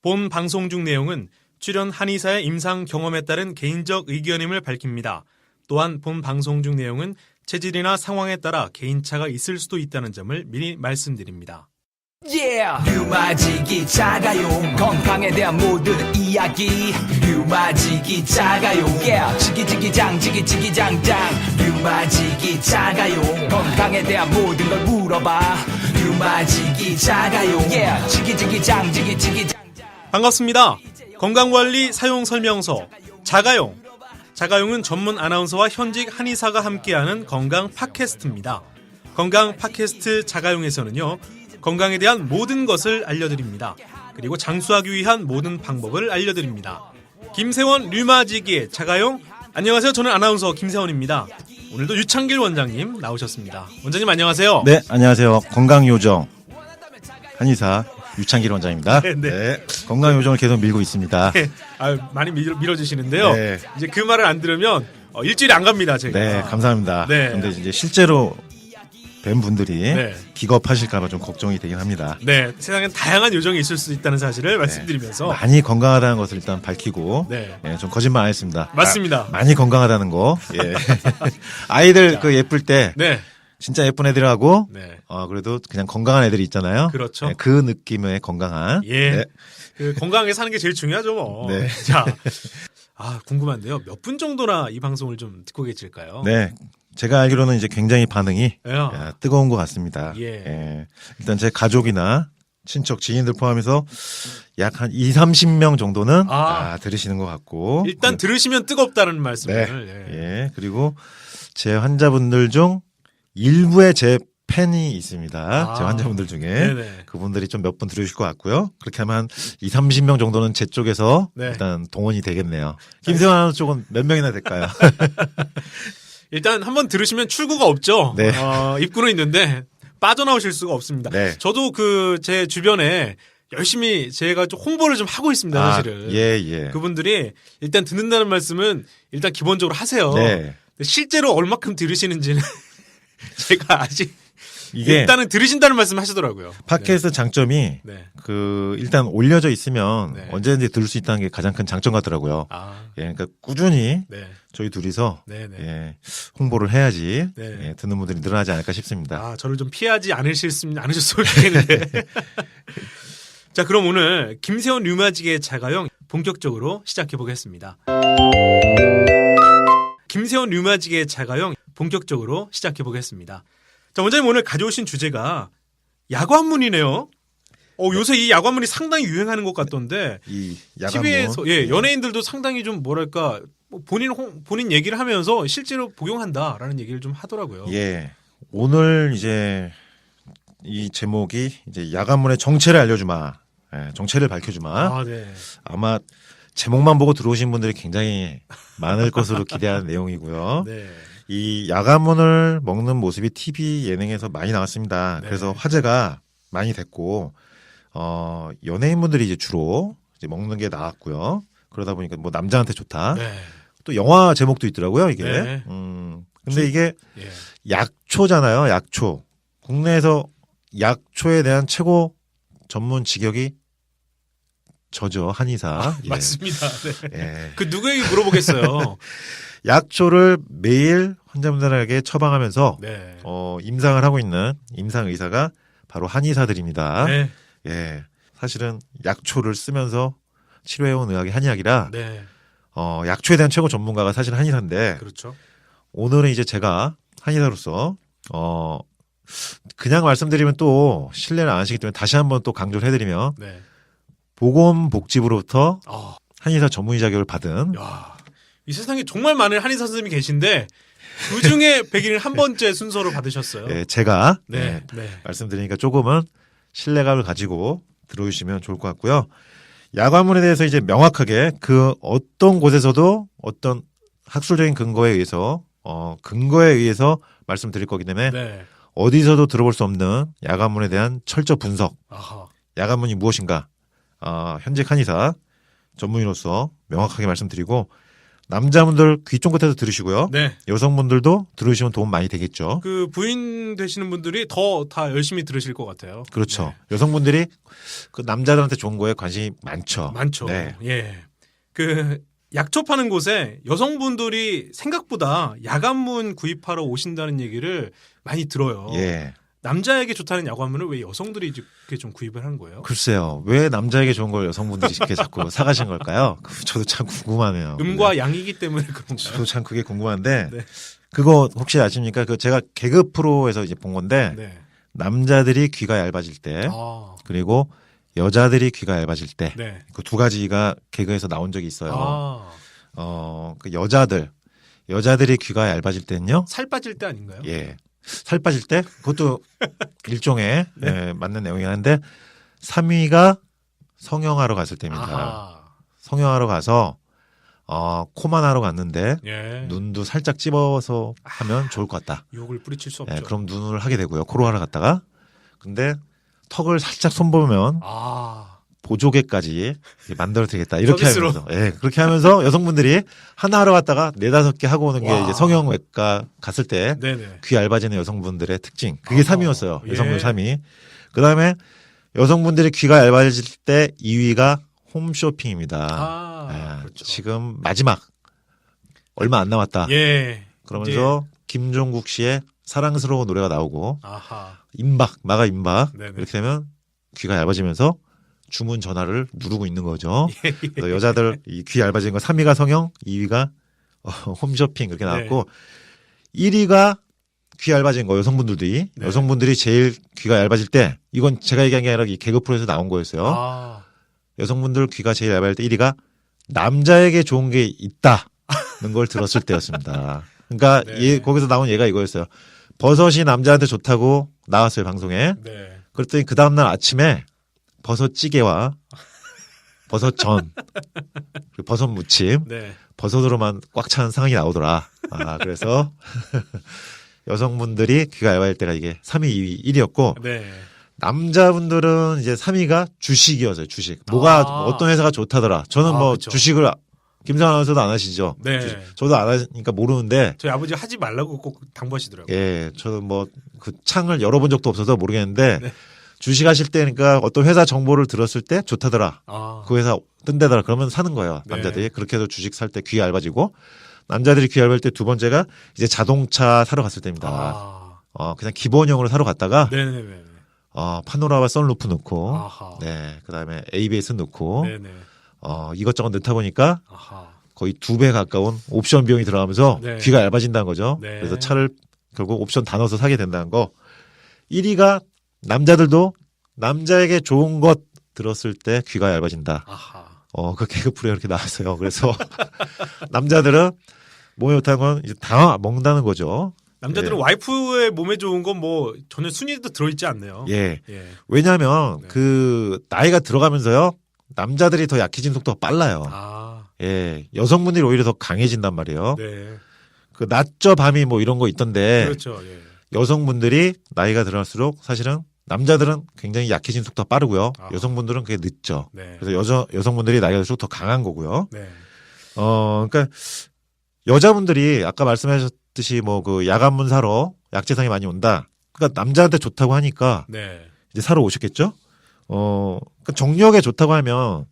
본 방송 중 내용은 출연 한의사의 임상 경험에 따른 개인적 의견임을 밝힙니다. 또한 본 방송 중 내용은 체질이나 상황에 따라 개인차가 있을 수도 있다는 점을 미리 말씀드립니다. 류마지기 자가용 건강에 대한 모든 이야기 류마지기 자가용 지기지기장 지기지기장장 류마지기 자가용 건강에 대한 모든 걸 물어봐 류마지기 자가용 지기지기장 지기지기장장. 반갑습니다. 건강관리 사용 설명서 자가용. 자가용은 전문 아나운서와 현직 한의사가 함께하는 건강 팟캐스트입니다. 건강 팟캐스트 자가용에서는요, 건강에 대한 모든 것을 알려드립니다. 그리고 장수하기 위한 모든 방법을 알려드립니다. 김세원 류마지기의 자가용. 안녕하세요. 저는 아나운서 김세원입니다. 오늘도 유창길 원장님 나오셨습니다. 원장님 안녕하세요. 네, 안녕하세요. 건강요정 한의사 유창길 원장입니다. 네, 네. 네, 건강요정을 계속 밀고 있습니다. 네, 많이 밀어주시는데요. 네. 이제 그 말을 안 들으면 일주일에 안 갑니다. 제가. 네, 감사합니다. 네. 근데 이제 실제로 뵌 분들이 네. 기겁하실까봐 좀 걱정이 되긴 합니다. 네, 세상엔 다양한 요정이 있을 수 있다는 사실을 말씀드리면서 많이 건강하다는 것을 일단 밝히고, 네. 예, 좀 거짓말 안 했습니다. 맞습니다. 많이 건강하다는 거. 예. 아이들 그 예쁠 때 네, 진짜 예쁜 애들하고, 네, 그래도 그냥 건강한 애들이 있잖아요. 그렇죠. 예, 그 느낌의 건강한. 예, 네. 그 건강하게 사는 게 제일 중요하죠, 뭐. 네. 자, 궁금한데요. 몇 분 정도나 이 방송을 좀 듣고 계실까요? 네. 제가 알기로는 이제 굉장히 반응이 야. 뜨거운 것 같습니다. 예. 일단 제 가족이나 친척, 지인들 포함해서 약 한 2, 30명 정도는 들으시는 것 같고. 일단 들으시면 뜨겁다는 말씀을. 네. 예. 예. 그리고 제 환자분들 중 일부의 제 팬이 있습니다. 제 환자분들 중에. 네네. 그분들이 좀 몇 분 들으실 것 같고요. 그렇게 하면 한 2, 30명 정도는 제 쪽에서 네. 일단 동원이 되겠네요. 김세환 아나운서 쪽은 몇 명이나 될까요? 일단 한번 들으시면 출구가 없죠. 네. 입구는 있는데 빠져나오실 수가 없습니다. 네. 저도 제 주변에 열심히 제가 좀 홍보를 좀 하고 있습니다, 사실은. 예. 그분들이 일단 듣는다는 말씀은 일단 기본적으로 하세요. 네. 실제로 얼마큼 들으시는지는 제가 아직 이게 일단은 들으신다는 말씀 하시더라고요. 팟캐스트 장점이 네. 일단 올려져 있으면 네. 언제든지 들을 수 있다는 게 가장 큰 장점 같더라고요. 네. 예, 그러니까 꾸준히 네. 저희 둘이서 네네. 예, 홍보를 해야지 네. 예, 듣는 분들이 늘어나지 않을까 싶습니다. 저를 좀 피하지 않으셨으면 좋겠는데. 자, 그럼 오늘 김세원 류마지기의 자가용 본격적으로 시작해 보겠습니다. 김세원 류마지기의 자가용 본격적으로 시작해 보겠습니다. 자, 원장님 오늘 가져오신 주제가 야관문이네요. 요새 이 야관문이 상당히 유행하는 것 같던데. 이 야간문. TV에서 연예인들도 상당히 좀 뭐랄까 본인 얘기를 하면서 실제로 복용한다라는 얘기를 좀 하더라고요. 예, 오늘 이제 이 제목이 이제 야간문의 정체를 알려주마, 정체를 밝혀주마. 네. 아마 제목만 보고 들어오신 분들이 굉장히 많을 것으로 기대하는 내용이고요. 네. 이 야간문을 먹는 모습이 TV 예능에서 많이 나왔습니다. 네. 그래서 화제가 많이 됐고, 연예인분들이 이제 주로 이제 먹는 게 나왔고요. 그러다 보니까 뭐 남자한테 좋다. 네. 또 영화 제목도 있더라고요, 이게. 네. 근데 이게 예. 약초잖아요, 약초. 국내에서 약초에 대한 최고 전문 직역이 저죠, 한의사. 예. 맞습니다. 네. 예. 그 누구에게 물어보겠어요. 약초를 매일 환자분들에게 처방하면서 네. 임상을 하고 있는 임상 의사가 바로 한의사들입니다. 네. 예. 사실은 약초를 쓰면서 치료해온 의학이 한의학이라 네. 약초에 대한 최고 전문가가 사실 한의사인데 그렇죠. 오늘은 이제 제가 한의사로서 그냥 말씀드리면 또 신뢰를 안 하시기 때문에 다시 한번 또 강조를 해드리면 네. 보건복지부로부터 아, 한의사 전문의 자격을 받은 야, 이 세상에 정말 많은 한의사 선생님이 계신데 그 중에 100일 한 번째 순서로 받으셨어요. 예, 제가 네. 예, 네. 말씀드리니까 조금은 신뢰감을 가지고 들어주시면 좋을 것 같고요. 야관문에 대해서 이제 명확하게 그 어떤 곳에서도 어떤 학술적인 근거에 의해서 말씀드릴 거기 때문에 네. 어디서도 들어볼 수 없는 야관문에 대한 철저 분석, 아하. 야관문이 무엇인가, 현직 한의사 전문의로서 명확하게 말씀드리고 남자분들 귀 쫑긋해서 들으시고요. 네. 여성분들도 들으시면 도움 많이 되겠죠. 그 부인 되시는 분들이 더 다 열심히 들으실 것 같아요. 그렇죠. 네. 여성분들이 그 남자들한테 좋은 거에 관심이 많죠. 많죠. 네. 예. 그 약초 파는 곳에 여성분들이 생각보다 야간문 구입하러 오신다는 얘기를 많이 들어요. 예. 남자에게 좋다는 야간문을 왜 여성들이 이렇게 좀 구입을 하는 거예요? 글쎄요. 왜 남자에게 좋은 걸 여성분들이 이렇게 자꾸 사가신 걸까요? 저도 참 궁금하네요. 음과 양이기 때문에 그런가요? 저도 참 그게 궁금한데 네. 그거 혹시 아십니까? 그 제가 개그 프로에서 이제 본 건데 네. 남자들이 귀가 얇아질 때 아, 그리고 여자들이 귀가 얇아질 때 네. 그 두 가지가 개그에서 나온 적이 있어요. 아, 그 여자들이 귀가 얇아질 때는요. 살 빠질 때 아닌가요? 예. 살 빠질 때 그것도 일종의 네. 예, 맞는 내용이긴 한데 3위가 성형하러 갔을 때입니다. 아하. 성형하러 가서 코만 하러 갔는데 예. 눈도 살짝 찝어서 하면 좋을 것 같다. 욕을 뿌리칠 수 없죠. 예, 그럼 눈을 하게 되고요. 코로 하러 갔다가 근데 턱을 살짝 손보면 아, 보조개까지 만들어 드리겠다. 이렇게 서비스로. 하면서 예, 그렇게 하면서 여성분들이 하나 하러 갔다가 4-5개 하고 오는 게 와. 이제 성형외과 갔을 때 네네. 귀 얇아지는 여성분들의 특징. 그게 아하. 3위였어요. 예. 여성분 3위. 그다음에 여성분들이 귀가 얇아질 때 2위가 홈쇼핑입니다. 아, 예, 그렇죠. 지금 마지막 얼마 안 남았다. 예. 그러면서 김종국 씨의 사랑스러운 노래가 나오고 아하. 마가 임박 네네. 이렇게 되면 귀가 얇아지면서 주문 전화를 누르고 있는 거죠. 예. 그래서 여자들 이 귀 얇아진 거 3위가 성형, 2위가 홈쇼핑 그렇게 나왔고 1위가 귀 얇아진 거 여성분들이 네. 여성분들이 제일 귀가 얇아질 때 이건 제가 얘기한 게 아니라 이 개그 프로에서 나온 거였어요. 아, 여성분들 귀가 제일 얇아질 때 1위가 남자에게 좋은 게 있다는 걸 들었을 때였습니다. 그러니까 네. 거기서 나온 얘가 이거였어요. 버섯이 남자한테 좋다고 나왔어요 방송에. 네. 그랬더니 그 다음날 아침에 버섯찌개와 버섯전, 그리고 버섯 무침, 네. 버섯으로만 꽉 찬 상황이 나오더라. 그래서 여성분들이 귀가 얇아질 때가 이게 3위, 2위, 1위였고 네. 남자분들은 이제 3위가 주식이었어요. 주식. 뭐가 아. 어떤 회사가 좋다더라. 저는 뭐 그쵸. 주식을 김성환 아나운서도 안 하시죠. 네. 주식. 저도 안 하니까 모르는데 저희 아버지 하지 말라고 꼭 당부하시더라고요. 예, 저는 뭐 그 창을 열어본 적도 없어서 모르겠는데 네. 주식하실 때니까 어떤 회사 정보를 들었을 때 좋다더라. 아, 그 회사 뜬대더라. 그러면 사는 거예요. 네. 남자들이. 그렇게 해서 주식 살 때 귀 얇아지고 남자들이 귀 얇을 때 두 번째가 이제 자동차 사러 갔을 때입니다. 아, 그냥 기본형으로 사러 갔다가 네네네. 파노라마 선루프 넣고 아하. 네, 그다음에 ABS 넣고 네네. 이것저것 넣다 보니까 아하. 거의 2배 가까운 옵션 비용이 들어가면서 네. 귀가 얇아진다는 거죠. 네. 그래서 차를 결국 옵션 다 넣어서 사게 된다는 거. 1위가 남자들도 남자에게 좋은 것 들었을 때 귀가 얇아진다. 아하. 그 개그 프로에 이렇게 나왔어요. 그래서 남자들은 몸에 좋다는 건 이제 다 먹는다는 거죠. 남자들은 예. 와이프의 몸에 좋은 건 뭐 전혀 순위도 들어있지 않네요. 예. 예. 왜냐하면 네. 그 나이가 들어가면서요. 남자들이 더 약해진 속도가 빨라요. 아, 예. 여성분들이 오히려 더 강해진단 말이에요. 네. 그 낮저 밤이 뭐 이런 거 있던데 그렇죠. 예. 여성분들이 나이가 들어갈수록 사실은 남자들은 굉장히 약해진 속도가 빠르고요. 아. 여성분들은 그게 늦죠. 네. 그래서 여성분들이 나이가 들수록 더 강한 거고요. 네. 그러니까 여자분들이 아까 말씀하셨듯이 뭐 그 야간문 사러 약재상이 많이 온다. 그러니까 남자한테 좋다고 하니까 네. 이제 사러 오셨겠죠? 그러니까 정력에 좋다고 하면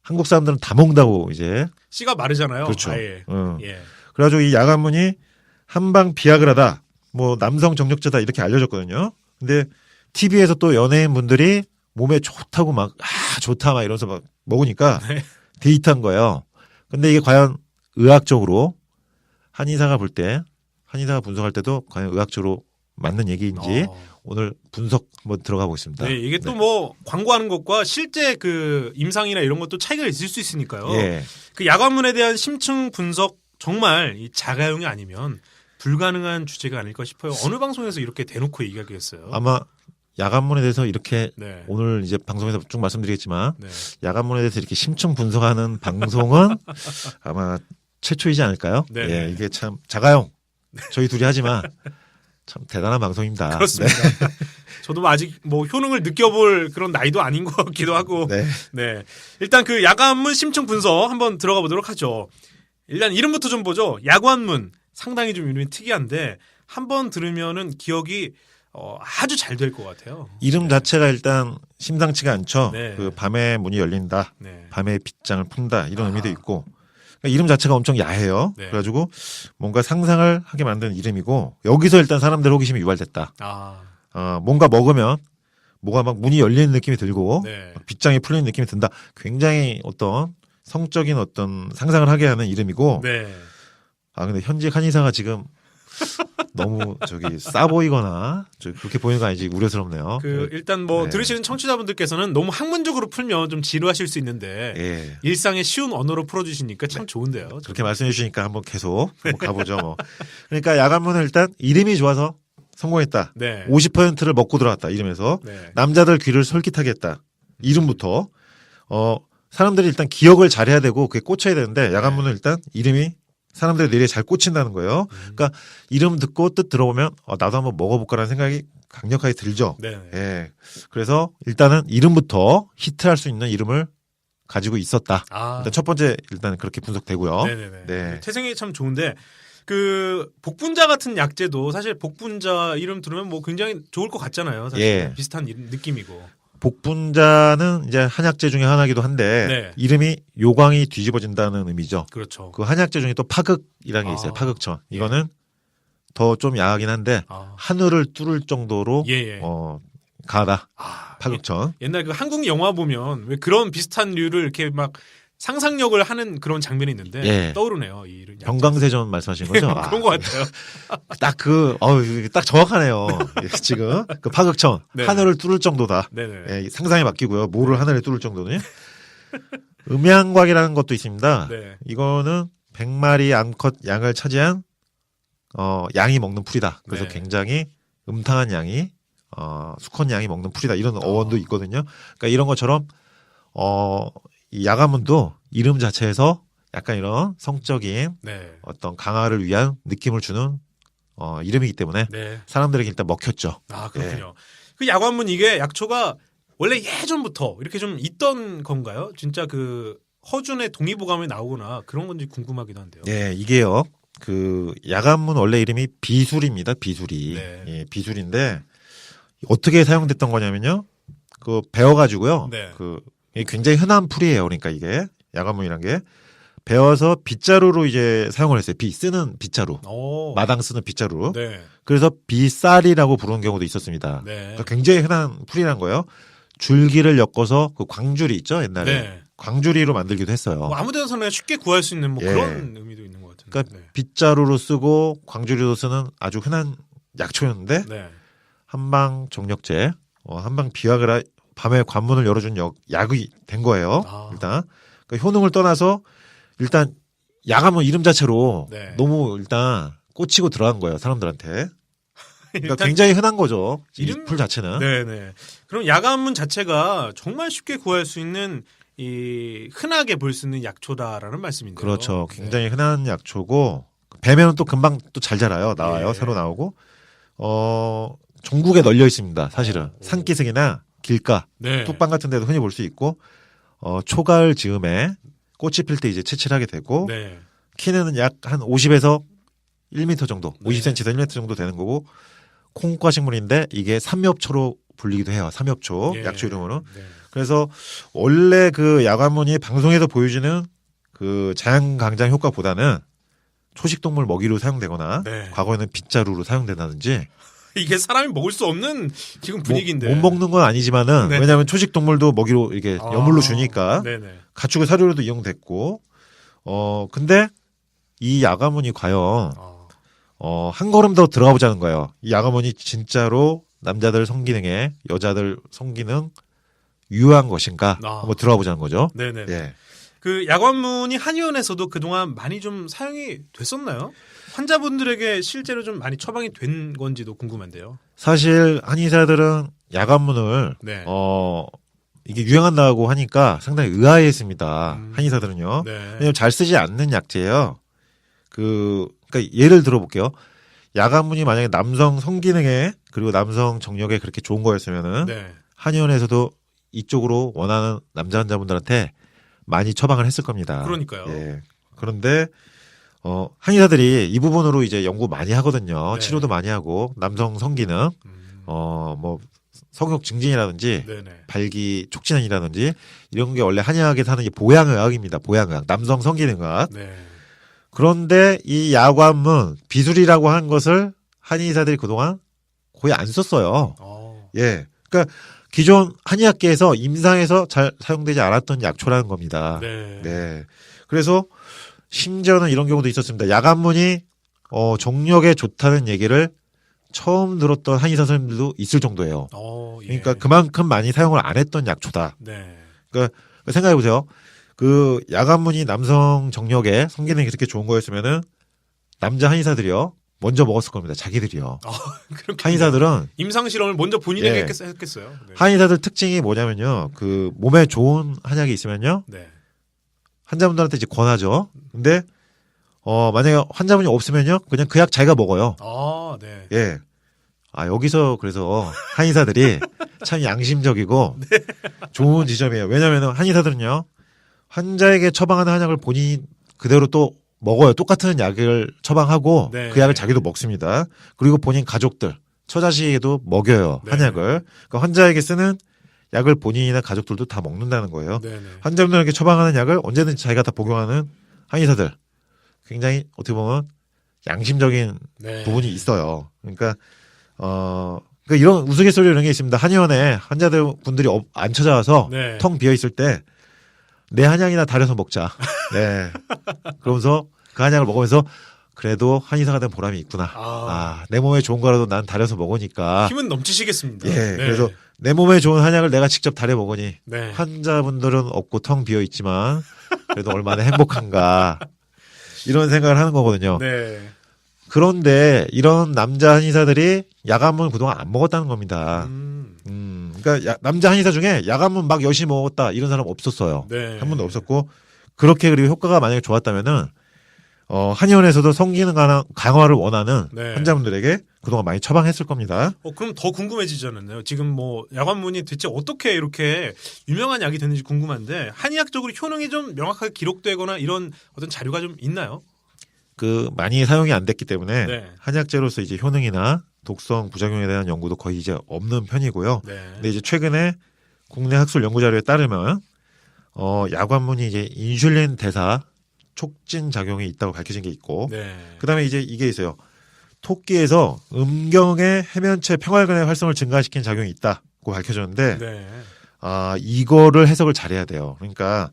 한국 사람들은 다 먹는다고 이제. 씨가 마르잖아요. 그렇죠. 아예. 어. 예. 그래가지고 이 야간문이 한방 비아그라다. 뭐 남성 정력제다 이렇게 알려졌거든요. 근데 TV에서 또 연예인 분들이 몸에 좋다고 막 좋다 막 이러면서 막 먹으니까 네. 데이트한 거예요. 근데 이게 과연 의학적으로 한의사가 분석할 때도 과연 의학적으로 맞는 얘기인지 오늘 분석 한번 들어가 보겠습니다. 네, 이게 또 뭐 광고하는 것과 실제 그 임상이나 이런 것도 차이가 있을 수 있으니까요. 예. 그 야간문에 대한 심층 분석 정말 이 자가용이 아니면 불가능한 주제가 아닐까 싶어요. 어느 방송에서 이렇게 대놓고 얘기하겠어요. 아마 야간문에 대해서 이렇게 네. 오늘 이제 방송에서 쭉 말씀드리겠지만 네. 야간문에 대해서 이렇게 심층 분석하는 방송은 아마 최초이지 않을까요? 네. 예, 이게 참 자가용 저희 둘이 하지만 참 대단한 방송입니다. 그렇습니다. 저도 뭐 아직 뭐 효능을 느껴볼 그런 나이도 아닌 것 같기도 하고. 네. 네. 일단 그 야간문 심층 분석 한번 들어가 보도록 하죠. 일단 이름부터 좀 보죠. 야관문 상당히 좀 이름이 특이한데 한번 들으면은 기억이 아주 잘 될 것 같아요. 이름 자체가 일단 심상치가 않죠. 네. 그 밤에 문이 열린다. 네. 밤에 빗장을 푼다. 이런 의미도 있고. 그러니까 이름 자체가 엄청 야해요. 네. 그래가지고 뭔가 상상을 하게 만든 이름이고 여기서 일단 사람들 호기심이 유발됐다. 뭔가 먹으면 뭐가 막 문이 열리는 느낌이 들고 네. 막 빗장이 풀리는 느낌이 든다. 굉장히 어떤 성적인 어떤 상상을 하게 하는 이름이고. 네. 근데 현직 한의사가 지금 너무 싸 보이거나 그렇게 보이는 거 아니지 우려스럽네요. 일단 네. 들으시는 청취자분들께서는 너무 학문적으로 풀면 좀 지루하실 수 있는데 예. 일상의 쉬운 언어로 풀어주시니까 참 좋은데요. 그렇게 말씀해 주시니까 한번 계속 가보죠. 뭐. 그러니까 야간문은 일단 이름이 좋아서 성공했다. 네. 50%를 먹고 들어왔다. 이름에서 네. 남자들 귀를 솔깃하게 했다. 이름부터 사람들이 일단 기억을 잘해야 되고 그게 꽂혀야 되는데 야간문은 일단 이름이 사람들의 뇌리에 잘 꽂힌다는 거예요. 그러니까 이름 듣고 뜻 들어보면 나도 한번 먹어볼까라는 생각이 강력하게 들죠. 네. 예. 그래서 일단은 이름부터 히트할 수 있는 이름을 가지고 있었다. 일단 첫 번째 일단 그렇게 분석되고요. 네네네. 네. 태생이 참 좋은데 복분자 같은 약재도 사실 복분자 이름 들으면 뭐 굉장히 좋을 것 같잖아요. 사실 예. 비슷한 느낌이고. 복분자는 이제 한약재 중에 하나이기도 한데 네. 이름이 요광이 뒤집어진다는 의미죠. 그렇죠. 그 한약재 중에 또 파극이라는 게 있어요. 파극천. 이거는 더 좀 야하긴 한데 하늘을 뚫을 정도로 예. 가다. 파극천. 옛날 그 한국 영화 보면 왜 그런 비슷한 류를 이렇게 막 상상력을 하는 그런 장면이 있는데 예. 떠오르네요. 이 이름. 병강세전 말씀하시는 거죠? 그런 것 같아요. 딱 정확하네요. 지금 그 파극천 네. 하늘을 뚫을 정도다. 네네. 예, 상상에 맡기고요. 뭐를 하늘에 뚫을 정도는. 음양곽이라는 것도 있습니다. 네. 이거는 100마리 암컷 양을 차지한 양이 먹는 풀이다. 그래서 네. 굉장히 음탕한 양이 수컷 양이 먹는 풀이다. 이런 어원도 있거든요. 그러니까 이런 것처럼 이 야가문도 이름 자체에서 약간 이런 성적인 네. 어떤 강화를 위한 느낌을 주는 이름이기 때문에 네. 사람들에게 일단 먹혔죠. 그렇군요. 그 야관문 이게 약초가 원래 예전부터 이렇게 좀 있던 건가요? 진짜 그 허준의 동의보감에 나오거나 그런 건지 궁금하기도 한데요. 예, 이게요. 그 야간문 원래 이름이 비술입니다. 비술이. 네. 예, 비술인데 어떻게 사용됐던 거냐면요. 그 베어가지고요. 네. 이게 굉장히 흔한 풀이에요. 그러니까 이게 야간문이란 게 베어서 빗자루로 이제 사용을 했어요. 쓰는 빗자루. 마당 쓰는 빗자루. 네. 그래서 비쌀이라고 부르는 경우도 있었습니다. 네. 그러니까 굉장히 흔한 풀이란 거예요. 줄기를 엮어서 그 광줄이 있죠. 옛날에. 네. 광주리로 만들기도 했어요. 뭐 아무 데서나 쉽게 구할 수 있는 뭐 예. 그런 의미도 있는 것 같은데. 그러니까 빗자루로 쓰고 광주리로 쓰는 아주 흔한 약초였는데 네. 한방 정력제, 한방 비아그라 밤에 관문을 열어준 약이 된 거예요. 일단 그러니까 효능을 떠나서 일단 약하면 이름 자체로 네. 너무 일단 꽂히고 들어간 거예요. 사람들한테. 그러니까 일단 굉장히 흔한 거죠. 이름- 이 풀 자체는. 네네. 그럼 야간문 자체가 정말 쉽게 구할 수 있는 이 흔하게 볼 수 있는 약초다라는 말씀인데요. 그렇죠. 네. 굉장히 흔한 약초고 배면은 또 금방 또 잘 자라요. 나와요. 예. 새로 나오고. 전국에 널려 있습니다. 사실은 산기슭이나 길가, 네. 뚝방 같은 데도 흔히 볼 수 있고 초가을 즈음에 꽃이 필 때 이제 채취하게 되고 네. 키는 약 한 50에서 1m 정도, 네. 50cm에서 1m 정도 되는 거고 콩과 식물인데 이게 삼엽초로 불리기도 해요. 삼엽초 예. 약초 이름으로. 네. 그래서 원래 그 야관문이 방송에서 보여주는 그 자연강장 효과보다는 초식동물 먹이로 사용되거나 네. 과거에는 빗자루로 사용된다든지 이게 사람이 먹을 수 없는 지금 분위기인데. 못 먹는 건 아니지만은 네. 왜냐하면 초식동물도 먹이로 이렇게 여물로 주니까 네네. 가축의 사료로도 이용됐고 근데 이 야가문이 과연 한 걸음 더 들어가 보자는 거예요. 이 야가문이 진짜로 남자들 성기능에 여자들 성기능 유효한 것인가 한번 들어가 보자는 거죠. 네네. 예. 그 야관문이 한의원에서도 그동안 많이 좀 사용이 됐었나요? 환자분들에게 실제로 좀 많이 처방이 된 건지도 궁금한데요. 사실 한의사들은 야간문을 네. 이게 유행한다고 하니까 상당히 의아해했습니다. 한의사들은요. 네. 왜냐면 잘 쓰지 않는 약재예요. 그러니까 예를 들어볼게요. 야간문이 만약에 남성 성기능에 그리고 남성 정력에 그렇게 좋은 거였으면은 네. 한의원에서도 이쪽으로 원하는 남자 환자분들한테 많이 처방을 했을 겁니다. 그러니까요. 예. 그런데 한의사들이 이 부분으로 이제 연구 많이 하거든요. 네. 치료도 많이 하고 남성 성기능, 뭐 성욕 증진이라든지 네네. 발기 촉진이라든지 이런 게 원래 한의학에서 하는 게 보양의학입니다. 보양의학, 남성 성기능학. 네. 그런데 이 야관문 비술이라고 한 것을 한의사들이 그동안 거의 안 썼어요. 예. 그러니까 기존 한의학계에서 임상에서 잘 사용되지 않았던 약초라는 겁니다. 네. 네. 그래서 심지어는 이런 경우도 있었습니다. 야관문이 정력에 좋다는 얘기를 처음 들었던 한의사 선생님들도 있을 정도예요. 예. 그러니까 그만큼 많이 사용을 안 했던 약초다. 네. 그러니까 생각해 보세요. 그 야관문이 남성 정력에 성기능이 그렇게 좋은 거였으면은 남자 한의사들이요 먼저 먹었을 겁니다. 자기들이요. 그렇게 한의사들은 임상 실험을 먼저 본인에게 예. 했겠어요. 네. 한의사들 특징이 뭐냐면요. 그 몸에 좋은 한약이 있으면요. 네. 환자분들한테 이제 권하죠. 근데 만약에 환자분이 없으면요. 그냥 그 약 자기가 먹어요. 네. 예. 여기서 그래서 한의사들이 참 양심적이고 좋은 지점이에요. 왜냐면은 한의사들은요. 환자에게 처방하는 한약을 본인이 그대로 또 먹어요. 똑같은 약을 처방하고 네. 그 약을 자기도 먹습니다. 그리고 본인 가족들, 처자식에도 먹여요. 네. 한약을. 그러니까 환자에게 쓰는 약을 본인이나 가족들도 다 먹는다는 거예요. 네네. 환자분들에게 처방하는 약을 언제든지 자기가 다 복용하는 한의사들. 굉장히 어떻게 보면 양심적인 네. 부분이 있어요. 그러니까 이런 우스갯소리 이런 게 있습니다. 한의원에 환자들 분들이 안 찾아와서 네. 텅 비어 있을 때 내 한약이나 다려서 먹자. 네. 그러면서 그 한약을 먹으면서 그래도 한의사가 된 보람이 있구나. 내 몸에 좋은 거라도 난 다려서 먹으니까. 힘은 넘치시겠습니다. 예. 네. 그래서 내 몸에 좋은 한약을 내가 직접 다려 먹으니 네. 환자분들은 없고 텅 비어 있지만 그래도 얼마나 행복한가. 이런 생각을 하는 거거든요. 네. 그런데 이런 남자 한의사들이 야간문 그동안 안 먹었다는 겁니다. 그러니까 남자 한의사 중에 야간문 막 열심히 먹었다 이런 사람 없었어요. 네. 한 번도 없었고 그렇게 그리고 효과가 만약에 좋았다면은 한의원에서도 성기능 강화를 원하는 네. 환자분들에게 그동안 많이 처방했을 겁니다. 그럼 더 궁금해지잖아요. 지금 뭐 야관문이 대체 어떻게 이렇게 유명한 약이 됐는지 궁금한데 한의학적으로 효능이 좀 명확하게 기록되거나 이런 어떤 자료가 좀 있나요? 많이 사용이 안 됐기 때문에 네. 한약재로서 이제 효능이나 독성 부작용에 대한 연구도 거의 이제 없는 편이고요. 네. 근데 이제 최근에 국내 학술 연구 자료에 따르면 야관문이 이제 인슐린 대사 촉진 작용이 있다고 밝혀진 게 있고, 네. 그다음에 이제 이게 있어요. 토끼에서 음경의 해면체 평활근의 활성을 증가시킨 작용이 있다고 밝혀졌는데, 네. 이거를 해석을 잘해야 돼요. 그러니까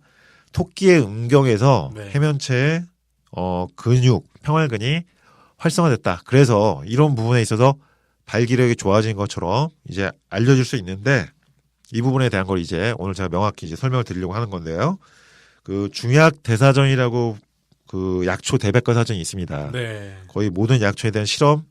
토끼의 음경에서 네. 해면체의 근육 평활근이 활성화됐다. 그래서 이런 부분에 있어서 발기력이 좋아진 것처럼 이제 알려줄 수 있는데 이 부분에 대한 걸 이제 오늘 제가 명확히 이제 설명을 드리려고 하는 건데요. 그 중약 대사전이라고 그 약초 대백과 사전이 있습니다. 네. 거의 모든 약초에 대한 실험,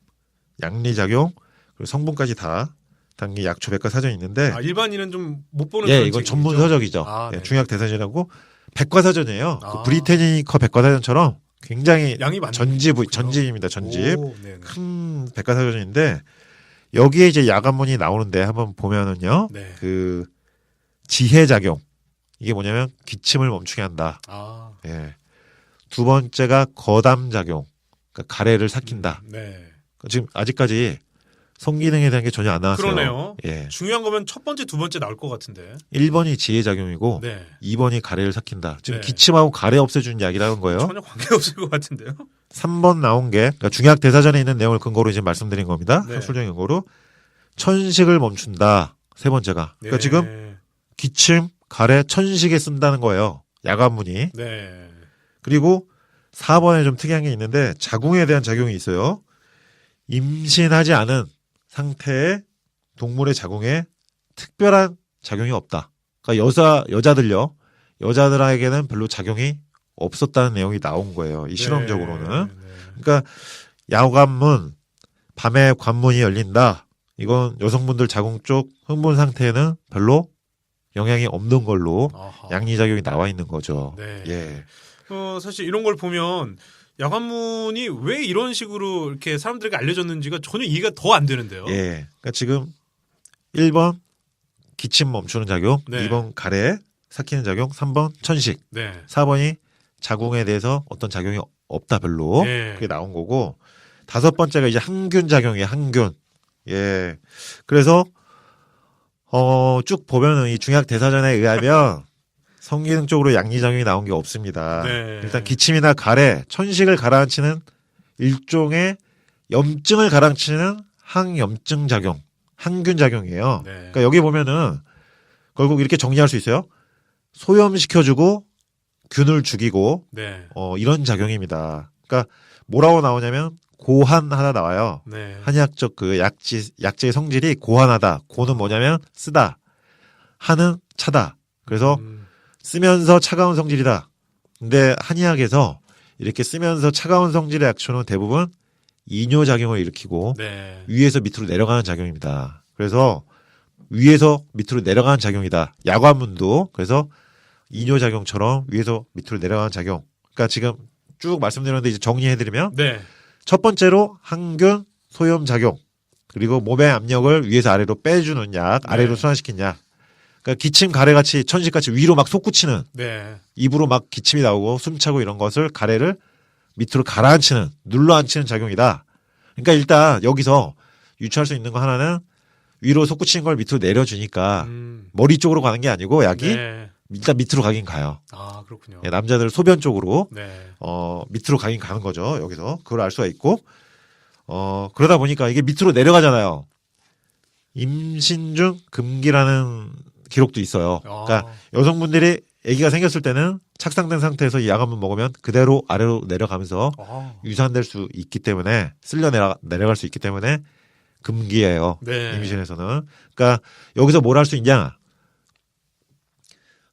양리작용, 그리고 성분까지 다 담긴 약초 백과 사전이 있는데 일반인은 좀 못 보는 예, 그런 이건 책이죠? 전문 서적이죠. 네. 예, 중약 대사전이라고 백과사전이에요. 아. 그 브리테니커 백과사전처럼 굉장히 양이 많네요. 전집입니다. 전집. 오, 네네. 큰 백과사전인데 여기에 이제 야간문이 나오는데 한번 보면은요. 네. 그 지해작용. 이게 뭐냐면 기침을 멈추게 한다. 예. 두 번째가 거담작용. 그러니까 가래를 삭힌다. 네. 지금 아직까지 성기능에 대한 게 전혀 안 나왔어요. 그러네요. 예. 중요한 거면 첫 번째, 두 번째 나올 것 같은데. 1번이 지해작용이고 네. 2번이 가래를 삭힌다. 지금 네. 기침하고 가래 없애주는 약이라는 거예요. 전혀 관계없을 것 같은데요. 3번 나온 게 그러니까 중약 대사전에 있는 내용을 근거로 이제 말씀드린 겁니다. 네. 학술적인 근거로 천식을 멈춘다. 세 번째가. 그러니까 네. 지금 기침, 가래, 천식에 쓴다는 거예요. 야간문이. 네. 그리고 4번에 좀 특이한 게 있는데 자궁에 대한 작용이 있어요. 임신하지 않은 상태의 동물의 자궁에 특별한 작용이 없다. 그러니까 여자들에게는 별로 작용이 없었다는 내용이 나온 거예요. 이 실험적으로는. 네. 그러니까 야관문, 밤에 관문이 열린다. 이건 여성분들 자궁 쪽 흥분 상태에는 별로 영향이 없는 걸로 아하. 양리작용이 나와 있는 거죠. 네. 예. 사실 이런 걸 보면 야관문이 왜 이런 식으로 이렇게 사람들에게 알려졌는지가 전혀 이해가 더 안 되는데요. 예. 그러니까 지금 1번 기침 멈추는 작용, 네. 2번 가래 삭히는 작용, 3번 천식, 네. 4번이 자궁에 대해서 어떤 작용이 없다 별로. 예. 그게 나온 거고 다섯 번째가 이제 항균 작용이에요. 항균. 예. 그래서 쭉 보면은 이 중약 대사전에 의하면 성기능 쪽으로 양리작용이 나온 게 없습니다. 네. 일단 기침이나 가래, 천식을 가라앉히는 일종의 염증을 가라앉히는 항염증 작용, 항균 작용이에요. 네. 그러니까 여기 보면은 결국 이렇게 정리할 수 있어요. 소염시켜주고 균을 죽이고 네. 이런 작용입니다. 그러니까 뭐라고 나오냐면 고한하다 나와요. 네. 한의학적 그 약재의 성질이 고한하다. 고는 뭐냐면 쓰다. 한은 차다. 그래서 쓰면서 차가운 성질이다. 근데 한의학에서 이렇게 쓰면서 차가운 성질의 약초는 대부분 이뇨작용을 일으키고 네. 위에서 밑으로 내려가는 작용입니다. 그래서 위에서 밑으로 내려가는 작용이다. 야관문도 그래서 이뇨작용처럼 위에서 밑으로 내려가는 작용. 그러니까 지금 쭉 말씀드렸는데 이제 정리해드리면 네. 첫 번째로 항균 소염작용 그리고 몸의 압력을 위에서 아래로 빼주는 약, 아래로 순환시킨 약. 그러니까 기침 가래같이 천식같이 위로 막 솟구치는 네. 입으로 막 기침이 나오고 숨차고 이런 것을 가래를 밑으로 가라앉히는 눌러앉히는 작용이다. 그러니까 일단 여기서 유추할 수 있는 거 하나는 위로 솟구치는 걸 밑으로 내려주니까 머리 쪽으로 가는 게 아니고 약이 네. 일단 밑으로 가긴 가요. 아, 그렇군요. 예, 남자들 소변 쪽으로 네. 밑으로 가긴 가는 거죠. 여기서 그걸 알 수가 있고 그러다 보니까 이게 밑으로 내려가잖아요. 임신 중 금기라는 기록도 있어요. 그러니까 여성분들이 아기가 생겼을 때는 착상된 상태에서 이 약한번 먹으면 그대로 아래로 내려가면서 유산될 수 있기 때문에 쓸려 내려갈 수 있기 때문에 금기예요. 네. 임신에서는. 그러니까 여기서 뭘 할 수 있냐?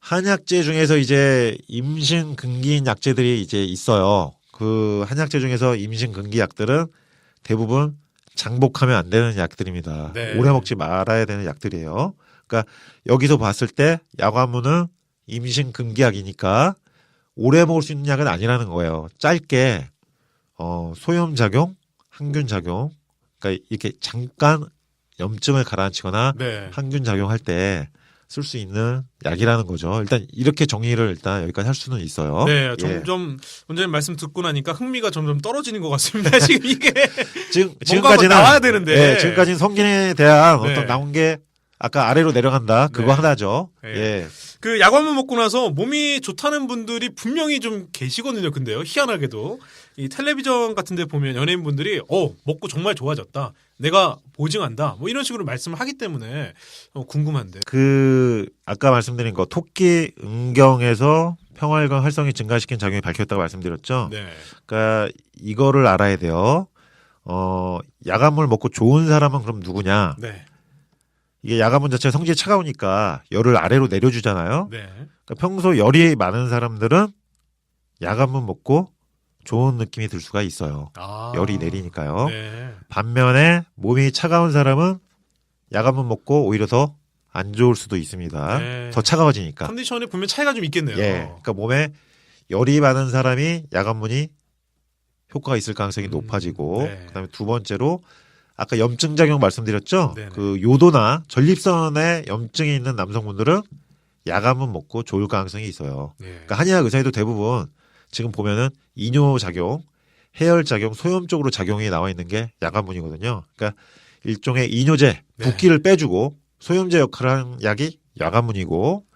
한약재 중에서 이제 임신 금기인 약재들이 이제 있어요. 그 한약재 중에서 임신 금기 약들은 대부분 장복하면 안 되는 약들입니다. 네. 오래 먹지 말아야 되는 약들이에요. 그러니까 여기서 봤을 때 약화무는 임신 금기약이니까 오래 먹을 수 있는 약은 아니라는 거예요. 짧게 소염작용, 항균작용, 그러니까 이렇게 잠깐 염증을 가라앉히거나 네. 항균작용할 때 쓸 수 있는 약이라는 거죠. 일단 이렇게 정리를 일단 여기까지 할 수는 있어요. 네, 예. 점점 원장님 말씀 듣고 나니까 흥미가 점점 떨어지는 것 같습니다. 지금 이게 지금까지는 나와야 되는데. 예, 지금까지는 성기능에 대한 네. 어떤 나온 게 아까 아래로 내려간다 그거 네. 하나죠. 네. 예. 그 약wan만 먹고 나서 몸이 좋다는 분들이 분명히 좀 계시거든요. 근데요, 희한하게도 이 텔레비전 같은 데 보면 연예인분들이 먹고 정말 좋아졌다. 내가 보증한다. 뭐 이런 식으로 말씀을 하기 때문에 궁금한데. 그 아까 말씀드린 거 토끼 음경에서 평활관 활성이 증가시킨 작용이 밝혔다고 말씀드렸죠. 네. 그러니까 이거를 알아야 돼요. 야간물 먹고 좋은 사람은 그럼 누구냐? 네. 이게 야간문 자체가 성질이 차가우니까 열을 아래로 내려주잖아요. 네. 그러니까 평소 열이 많은 사람들은 야간문 먹고 좋은 느낌이 들 수가 있어요. 아. 열이 내리니까요. 네. 반면에 몸이 차가운 사람은 야간문 먹고 오히려 더 안 좋을 수도 있습니다. 네. 더 차가워지니까. 컨디션에 보면 차이가 좀 있겠네요. 예. 그러니까 몸에 열이 많은 사람이 야간문이 효과가 있을 가능성이 높아지고 네. 그다음에 두 번째로 아까 염증 작용 말씀드렸죠. 네네. 그 요도나 전립선에 염증이 있는 남성분들은 야간문 먹고 좋을 가능성이 있어요. 네. 그러니까 한의학 의사에도 대부분 지금 보면은 이뇨 작용, 해열 작용, 소염 쪽으로 작용이 나와 있는 게 야간문이거든요. 그러니까 일종의 이뇨제, 네. 붓기를 빼주고 소염제 역할을 하는 약이 야간문이고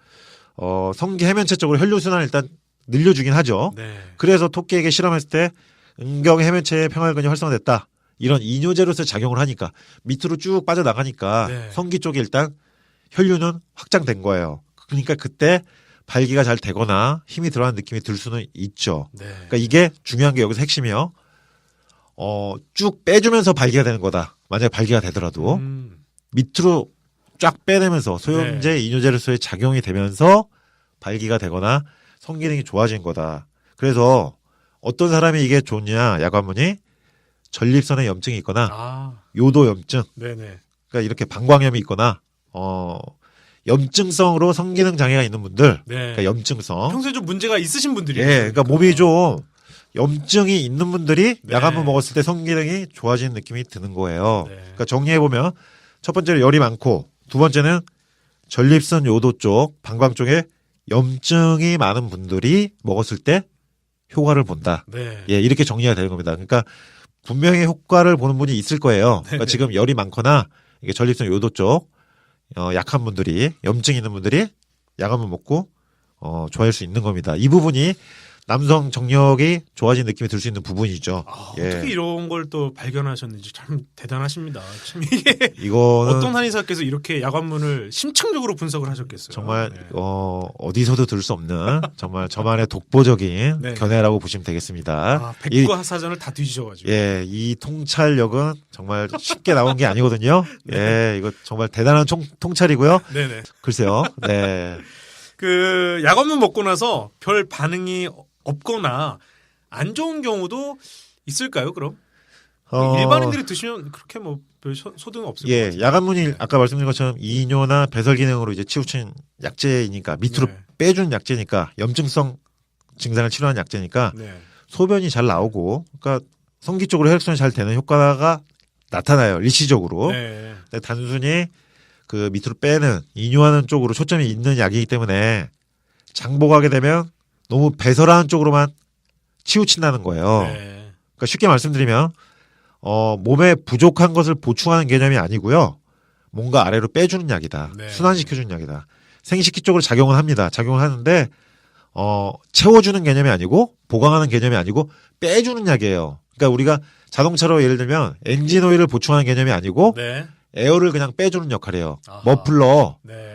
성기 해면체 쪽으로 혈류 순환을 일단 늘려주긴 하죠. 네. 그래서 토끼에게 실험했을 때 음경 해면체의 평활근이 활성화됐다. 이런 이뇨제로서 작용을 하니까 밑으로 쭉 빠져나가니까 네. 성기 쪽에 일단 혈류는 확장된 거예요. 그러니까 그때 발기가 잘 되거나 힘이 들어가는 느낌이 들 수는 있죠. 네. 그러니까 이게 중요한 게 여기서 핵심이요. 쭉 빼주면서 발기가 되는 거다. 만약에 발기가 되더라도 밑으로 쫙 빼내면서 소염제, 네. 이뇨제로서의 작용이 되면서 발기가 되거나 성기능이 좋아진 거다. 그래서 어떤 사람이 이게 좋냐, 야관문이 전립선에 염증이 있거나 요도 염증, 네네. 그러니까 이렇게 방광염이 있거나 염증성으로 성기능 장애가 있는 분들, 네. 그러니까 염증성. 평소에 좀 문제가 있으신 분들이에요. 예, 그러니까 몸이 좀 염증이 있는 분들이 네. 야간문 먹었을 때 성기능이 좋아지는 느낌이 드는 거예요. 네. 그러니까 정리해 보면 첫 번째로 열이 많고, 두 번째는 전립선 요도 쪽, 방광 쪽에 염증이 많은 분들이 먹었을 때 효과를 본다. 네. 예, 이렇게 정리가 되는 겁니다. 그러니까 분명히 효과를 보는 분이 있을 거예요. 그러니까 지금 열이 많거나 이게 전립선 요도 쪽 약한 분들이 염증 있는 분들이 약한번 먹고 좋아할 수 있는 겁니다. 이 부분이 남성 정력이 좋아진 느낌이 들 수 있는 부분이죠. 예. 어떻게 이런 걸 또 발견하셨는지 참 대단하십니다. 참 이게 이거는 어떤 한의사께서 이렇게 야관문을 심층적으로 분석을 하셨겠어요. 정말 네. 어디서도 들 수 없는 정말 저만의 독보적인 네. 견해라고 보시면 되겠습니다. 아, 백과 사전을 다 뒤지셔가지고. 예, 이 통찰력은 정말 쉽게 나온 게 아니거든요. 예, 이거 정말 대단한 통찰이고요. 네네. 글쎄요. 네. 그 야관문 먹고 나서 별 반응이 없거나 안 좋은 경우도 있을까요? 그럼 일반인들이 드시면 그렇게 뭐 별 소득은 없을 것 예, 같아요. 야간문이 아까 말씀드린 것처럼 이뇨나 배설 기능으로 이제 치우친 약제이니까 밑으로 네. 빼준 약제니까 염증성 증상을 치료하는 약제니까 네. 소변이 잘 나오고 그러니까 성기 쪽으로 혈액순환이 잘 되는 효과가 나타나요. 일시적으로. 네. 근데 단순히 그 밑으로 빼는 이뇨하는 쪽으로 초점이 있는 약이기 때문에 장복하게 되면 너무 배설하는 쪽으로만 치우친다는 거예요. 네. 그러니까 쉽게 말씀드리면 몸에 부족한 것을 보충하는 개념이 아니고요. 뭔가 아래로 빼주는 약이다. 네. 순환시켜주는 약이다. 생식기 쪽으로 작용은 합니다. 작용을 하는데 채워주는 개념이 아니고 보강하는 개념이 아니고 빼주는 약이에요. 그러니까 우리가 자동차로 예를 들면 엔진 오일을 보충하는 개념이 아니고 네. 에어를 그냥 빼주는 역할이에요. 아하. 머플러, 네.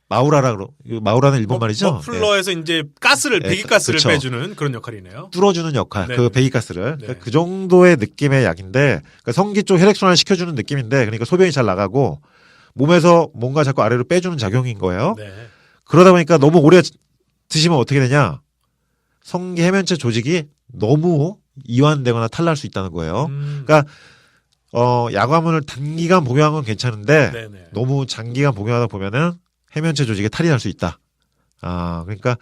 마우라는 일본 말이죠. 머플러에서 이제 가스를 예, 배기가스를 그쵸. 빼주는 그런 역할이네요. 뚫어주는 역할, 네. 그 배기가스를. 네. 그러니까 그 정도의 느낌의 약인데, 그러니까 성기 쪽 혈액순환을 시켜주는 느낌인데, 그러니까 소변이 잘 나가고, 몸에서 뭔가 자꾸 아래로 빼주는 작용인 거예요. 네. 그러다 보니까 너무 오래 드시면 어떻게 되냐? 성기 해면체 조직이 너무 이완되거나 탈날 수 있다는 거예요. 그러니까 야관문을 단기간 복용한 건 괜찮은데, 네네. 너무 장기간 복용하다 보면은 해면체 조직에 탈이 날 수 있다. 그러니까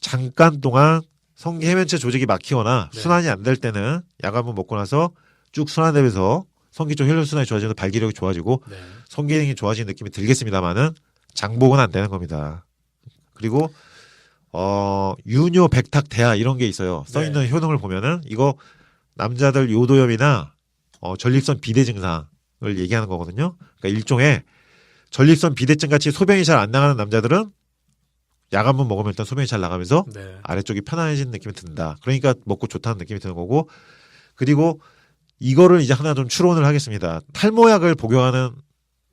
잠깐 동안 성기 해면체 조직이 막히거나 네. 순환이 안 될 때는 야간문 먹고 나서 쭉 순환되면서 성기 쪽 혈류순환이 좋아지면서 발기력이 좋아지고 네. 성기 기능이 좋아지는 느낌이 들겠습니다만은 장복은 안 되는 겁니다. 그리고 유뇨, 백탁, 대하 이런 게 있어요. 써 있는 네. 효능을 보면은 이거 남자들 요도염이나 전립선 비대 증상을 얘기하는 거거든요. 그러니까 일종의 전립선 비대증 같이 소변이 잘 안 나가는 남자들은 야간문 먹으면 일단 소변이 잘 나가면서 네. 아래쪽이 편안해지는 느낌이 든다. 그러니까 먹고 좋다는 느낌이 드는 거고, 그리고 이거를 이제 하나 좀 추론을 하겠습니다. 탈모약을 복용하는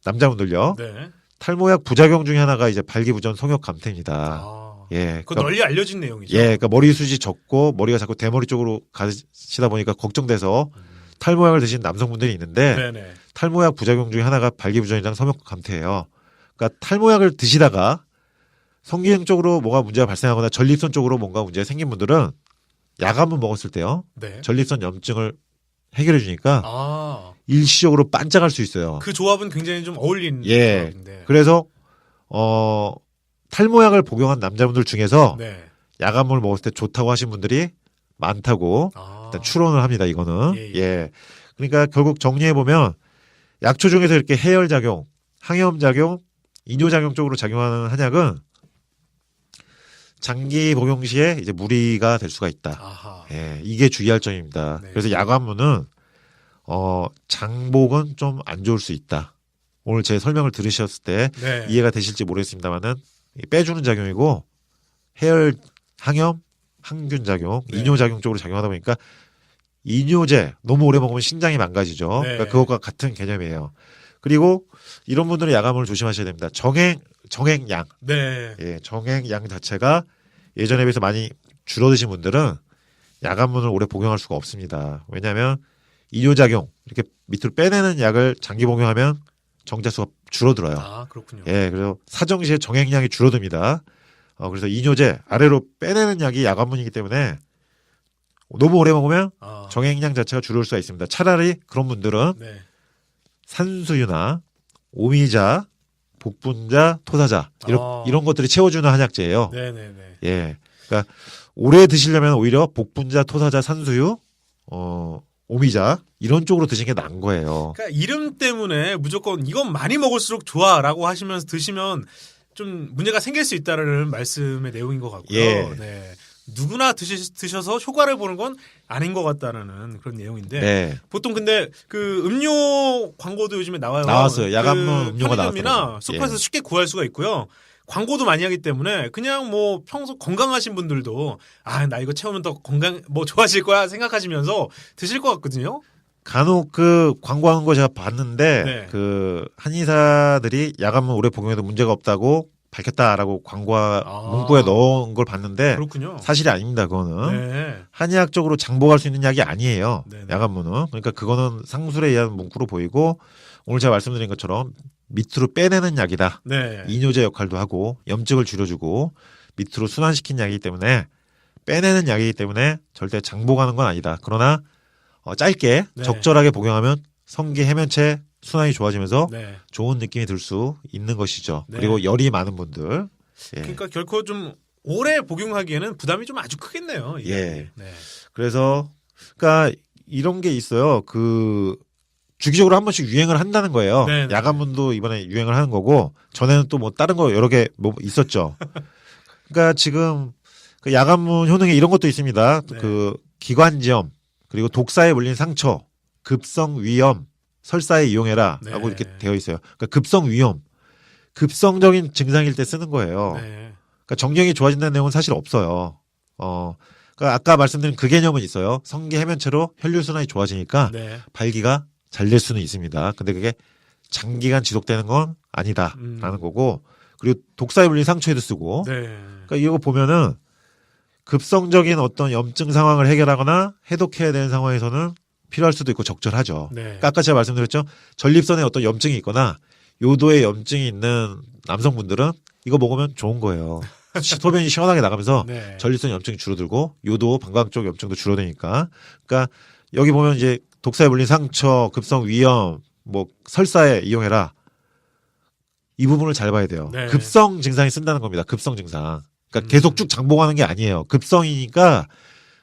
남자분들요. 네. 탈모약 부작용 중에 하나가 이제 발기부전 성욕 감퇴입니다. 예. 그거 널리 알려진 내용이죠. 예, 그러니까 머리숱이 적고 머리가 자꾸 대머리 쪽으로 가시다 보니까 걱정돼서 탈모약을 드신 남성분들이 있는데 네네. 탈모약 부작용 중에 하나가 발기부전이랑 성욕 감퇴예요. 그러니까 탈모약을 드시다가 성기능 쪽으로 뭐가 문제가 발생하거나 전립선 쪽으로 뭔가 문제가 생긴 분들은 야간문 먹었을 때요. 네. 전립선 염증을 해결해 주니까 일시적으로 반짝할 수 있어요. 그 조합은 굉장히 좀 어울리는 예. 조합인데. 그래서 탈모약을 복용한 남자분들 중에서 네. 야간문을 먹었을 때 좋다고 하신 분들이 많다고 일단 추론을 합니다. 이거는. 예, 예. 예. 그러니까 결국 정리해 보면 약초 중에서 이렇게 해열 작용, 항염 작용, 이뇨 작용 쪽으로 작용하는 한약은 장기 복용 시에 이제 무리가 될 수가 있다. 아하. 예, 이게 주의할 점입니다. 네. 그래서 야간문은 장복은 좀 안 좋을 수 있다. 오늘 제 설명을 들으셨을 때 네. 이해가 되실지 모르겠습니다만은 빼주는 작용이고 해열, 항염, 항균 작용, 네. 이뇨 작용 쪽으로 작용하다 보니까 이뇨제 너무 오래 먹으면 신장이 망가지죠. 네. 그러니까 그것과 같은 개념이에요. 그리고 이런 분들은 야간문을 조심하셔야 됩니다. 정액양, 네. 예, 정액양 자체가 예전에 비해서 많이 줄어드신 분들은 야간문을 오래 복용할 수가 없습니다. 왜냐하면 이뇨작용 이렇게 밑으로 빼내는 약을 장기 복용하면 정자수가 줄어들어요. 아, 그렇군요. 예, 그래서 사정시에 정액량이 줄어듭니다. 그래서 이뇨제 아래로 빼내는 약이 야간문이기 때문에 너무 오래 먹으면 정액량 자체가 줄을 수가 있습니다. 차라리 그런 분들은 네. 산수유나 오미자, 복분자, 토사자 이런 것들이 채워주는 한약재예요. 네네네. 예, 그러니까 오래 드시려면 오히려 복분자, 토사자, 산수유, 오미자 이런 쪽으로 드시는 게 나은 거예요. 그러니까 이름 때문에 무조건 이건 많이 먹을수록 좋아라고 하시면서 드시면 좀 문제가 생길 수 있다라는 말씀의 내용인 것 같고요. 예. 네. 누구나 드셔서 효과를 보는 건 아닌 것 같다라는 그런 내용인데 네. 보통 근데 그 음료 광고도 요즘에 나와요. 나왔어요. 야간문 음료가 편의점이나 나왔더라고요. 슈퍼에서 예. 쉽게 구할 수가 있고요. 광고도 많이 하기 때문에 그냥 뭐 평소 건강하신 분들도 나 이거 채우면 더 건강 뭐 좋아질 거야 생각하시면서 드실 것 같거든요. 간혹 그 광고하는 거 제가 봤는데 네. 그 한의사들이 야간문 오래 복용해도 문제가 없다고 밝혔다라고 문구에 넣은 걸 봤는데 그렇군요. 사실이 아닙니다. 그거는 네. 한의학적으로 장복할 수 있는 약이 아니에요. 네네. 야간문은. 그러니까 그거는 상술에 의한 문구로 보이고 오늘 제가 말씀드린 것처럼 밑으로 빼내는 약이다. 네. 이뇨제 역할도 하고 염증을 줄여주고 밑으로 순환시킨 약이기 때문에 빼내는 약이기 때문에 절대 장복하는 건 아니다. 그러나 짧게 네. 적절하게 복용하면 성기 해면체 순환이 좋아지면서 네. 좋은 느낌이 들 수 있는 것이죠. 네. 그리고 열이 많은 분들. 예. 그러니까 결코 좀 오래 복용하기에는 부담이 좀 아주 크겠네요. 이게. 예. 네. 그래서 그러니까 이런 게 있어요. 그 주기적으로 한 번씩 유행을 한다는 거예요. 네네. 야간문도 이번에 유행을 하는 거고 전에는 또 뭐 다른 거 여러 개 뭐 있었죠. 그러니까 지금 그 야간문 효능에 이런 것도 있습니다. 네. 그 기관지염 그리고 독사에 물린 상처, 급성 위염, 설사에 이용해라라고 네. 이렇게 되어 있어요. 그러니까 급성 위염, 급성적인 증상일 때 쓰는 거예요. 네. 그러니까 정경이 좋아진다는 내용은 사실 없어요. 그러니까 아까 말씀드린 그 개념은 있어요. 성기 해면체로 혈류 순환이 좋아지니까 네. 발기가 잘 될 수는 있습니다. 근데 그게 장기간 지속되는 건 아니다라는 거고 그리고 독사에 물린 상처에도 쓰고 네. 그러니까 이거 보면은 급성적인 어떤 염증 상황을 해결하거나 해독해야 되는 상황에서는 필요할 수도 있고 적절하죠. 네. 그러니까 아까 제가 말씀드렸죠. 전립선에 어떤 염증이 있거나 요도에 염증이 있는 남성분들은 이거 먹으면 좋은 거예요. 소변이 시원하게 나가면서 네. 전립선 염증이 줄어들고 요도 방광 쪽 염증도 줄어드니까. 그러니까 여기 보면 이제 독사에 물린 상처, 급성 위염, 뭐 설사에 이용해라. 이 부분을 잘 봐야 돼요. 네. 급성 증상이 쓴다는 겁니다. 급성 증상. 그러니까 음. 계속 쭉 장복하는 게 아니에요. 급성이니까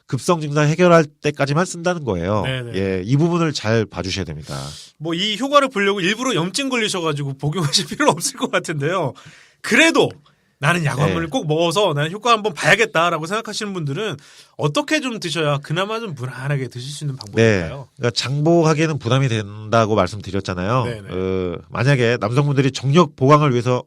급성 증상 해결할 때까지만 쓴다는 거예요. 네네. 예, 이 부분을 잘 봐주셔야 됩니다. 뭐 이 효과를 보려고 일부러 염증 걸리셔가지고 복용하실 필요는 없을 것 같은데요. 그래도 나는 야간문을 네. 꼭 먹어서 나는 효과 한번 봐야겠다라고 생각하시는 분들은 어떻게 좀 드셔야 그나마 좀 무난하게 드실 수 있는 네, 방법일까요? 그러니까 장복하기에는 부담이 된다고 말씀드렸잖아요. 네네. 만약에 남성분들이 정력 보강을 위해서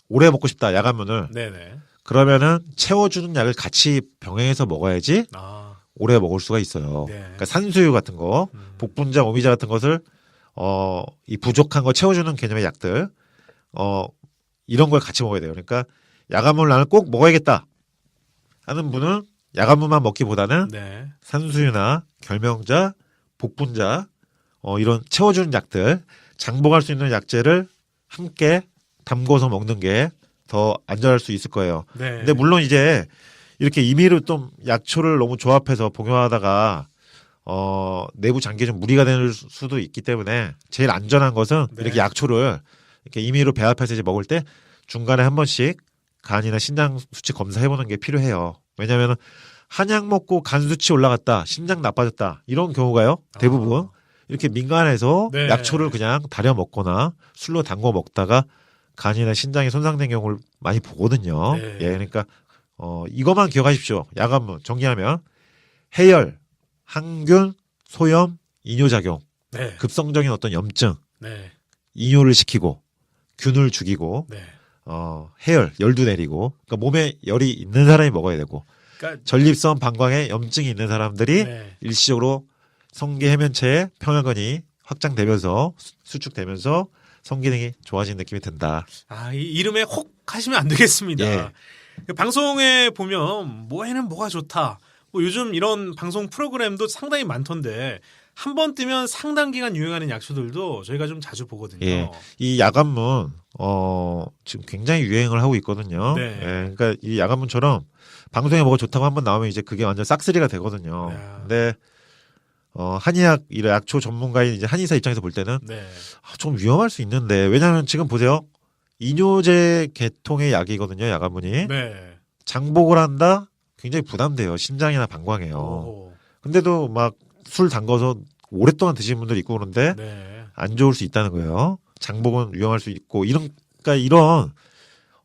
오래 먹고 싶다 야간문을 네네. 그러면은 채워주는 약을 같이 병행해서 먹어야지 아, 오래 먹을 수가 있어요. 네. 그러니까 산수유 같은 거, 음. 복분자, 오미자 같은 것을 이 부족한 거 채워주는 개념의 약들, 이런 걸 같이 먹어야 돼요. 그러니까 야간물 나는 꼭 먹어야겠다 하는 분은 야간물만 먹기보다는 네. 산수유나 결명자, 복분자, 이런 채워주는 약들, 장복할 수 있는 약재를 함께 담궈서 먹는 게 더 안전할 수 있을 거예요. 네. 근데 물론 이제 이렇게 임의로 좀 약초를 너무 조합해서 복용하다가 내부 장기에 좀 무리가 될 수도 있기 때문에 제일 안전한 것은 네. 이렇게 약초를 이렇게 임의로 배합해서 이제 먹을 때 중간에 한 번씩 간이나 신장 수치 검사해 보는 게 필요해요. 왜냐하면 한약 먹고 간 수치 올라갔다, 심장 나빠졌다 이런 경우가요. 대부분 이렇게 민간에서 네. 약초를 그냥 다려 먹거나 술로 담궈 먹다가 간이나 신장이 손상된 경우를 많이 보거든요. 네. 예, 그러니까 이것만 기억하십시오. 야간문 정리하면 해열, 항균, 소염, 이뇨작용, 네. 급성적인 어떤 염증, 네. 이뇨를 시키고 균을 죽이고 네. 해열, 열도 내리고 그러니까 몸에 열이 있는 사람이 먹어야 되고 그러니까 전립선 방광에 염증이 있는 사람들이 네. 일시적으로 성기 해면체의 평혈근이 확장되면서 수축되면서 성기능이 좋아지는 느낌이 든다. 이 이름에 혹 하시면 안 되겠습니다. 예. 방송에 보면 뭐에는 뭐가 좋다. 뭐 요즘 이런 방송 프로그램도 상당히 많던데 한 번 뜨면 상당 기간 유행하는 약초들도 저희가 좀 자주 보거든요. 예. 이 야간문 지금 굉장히 유행을 하고 있거든요. 네. 예. 그러니까 이 야간문처럼 방송에 뭐가 좋다고 한번 나오면 이제 그게 완전 싹쓸이가 되거든요. 야. 근데 한의학 이런 약초 전문가인 이제 한의사 입장에서 볼 때는 네. 좀 위험할 수 있는데 왜냐하면 지금 보세요. 이뇨제 계통의 약이거든요. 야간문이 네. 장복을 한다 굉장히 부담돼요. 심장이나 방광에요. 오. 근데도 막 술 담궈서 오랫동안 드시는 분들 있고 그런데 네. 안 좋을 수 있다는 거예요. 장복은 위험할 수 있고 그러니까 이런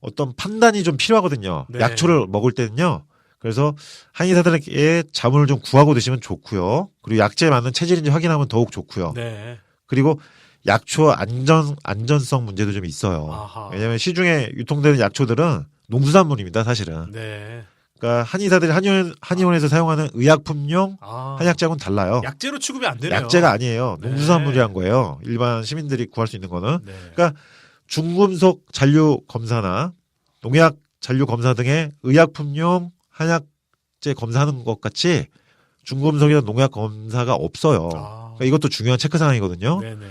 어떤 판단이 좀 필요하거든요. 네. 약초를 먹을 때는요. 그래서 한의사들에게 자문을 좀 구하고 드시면 좋고요. 그리고 약제에 맞는 체질인지 확인하면 더욱 좋고요. 네. 그리고 약초 안전성 문제도 좀 있어요. 아하. 왜냐하면 시중에 유통되는 약초들은 농수산물입니다, 사실은. 네. 그러니까 한의사들이 한의원에서 사용하는 의약품용 아. 한약재하고는 달라요. 약재로 취급이 안 되네요. 약재가 아니에요. 네. 농수산물이란 거예요. 일반 시민들이 구할 수 있는 거는. 네. 그러니까 중금속 잔류 검사나 농약 잔류 검사 등의 의약품용 한약재 검사하는 것 같이 중금속이나 농약 검사가 없어요. 아. 그러니까 이것도 중요한 체크 사항이거든요. 네네.